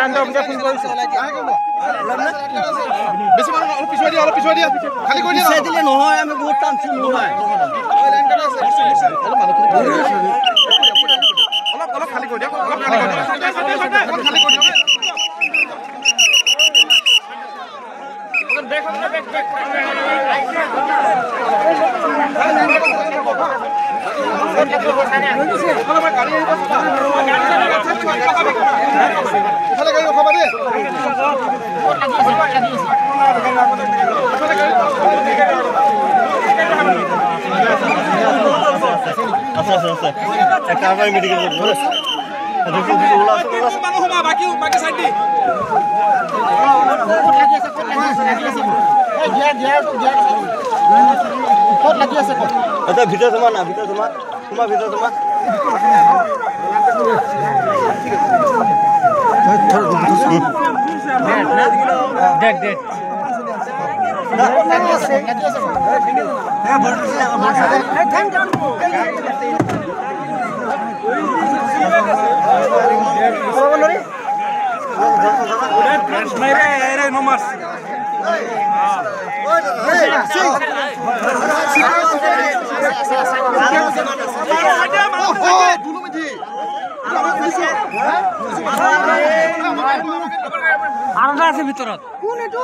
আনন্দ অফিসে ফোন কৰিছো বেছি মানুহ অলপ পিছুৱাই দিয়া খালি কৰি দিয়া দিলে নহয় আমি বহুত টানছো নহয় অলপ খালি কৰি দিয়া অলপ খালি কৰি দিয়া ভিতৰত তোমাৰ না ভিতৰত তোমাৰ ভিতৰত তোমাৰ আলাদা আছে ভিতৰত কোন এটো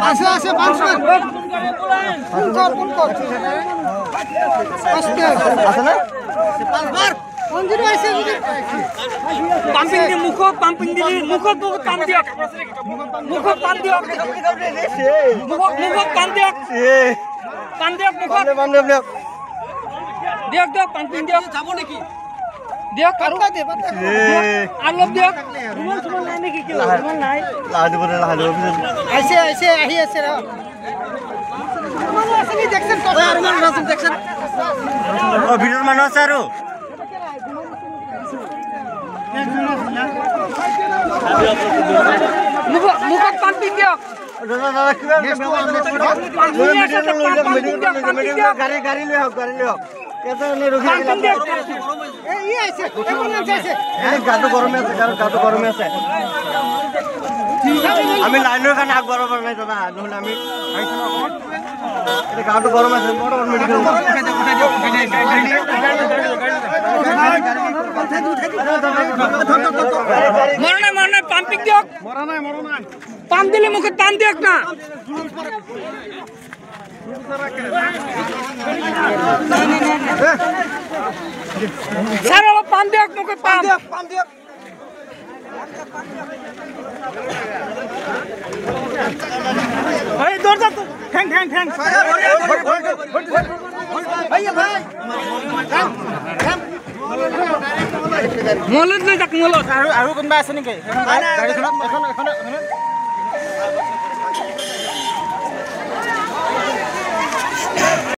আছে আছে আছে না কোনদিন আছে পাম্পিং দি মুখত পাম্পিং দিলি মুখত কাম দিয়ক মুখত কাম দিয়ক মুখত কাম দিয়ক মুখত দিয়ক পাম্পিং দিয়ক যাব নেকি দিয়ক কাটকা দে আলব দিয়ক রুমাল সুমাল নাই নাকি কি রুমাল নাই লাহাদিব আইছে আহি আছে রা রুমাল আছে নি দেখছেন কত রুমাল আছে দেখছেন ও ভিতর মানুষ আছে আর মুখত পাম্পিং দিয়ক গাড়ি লৈ হোক এটা নে রুখি এই আইছে এম্বুলেন্স আইছে গাটো গরমে আছে আমি লাইনের কারণে আগ বরাবর নাই দাদা নহলে আমি এটা গাটো গরম আছে বড় মেডিকেল মরনা পাম্পিং দিয়ক মরা নাই পাম্প দিলে মুখে টান দিয়ক না স্যার অলপ পাম্প দিয়ক মুখে পাম্প দিয়ক এই দরজা তো ঠ্যাং ভাই মলত লৈ যাক মলত আৰু কোনবা আছে নেকি গাড়ীখনত এখন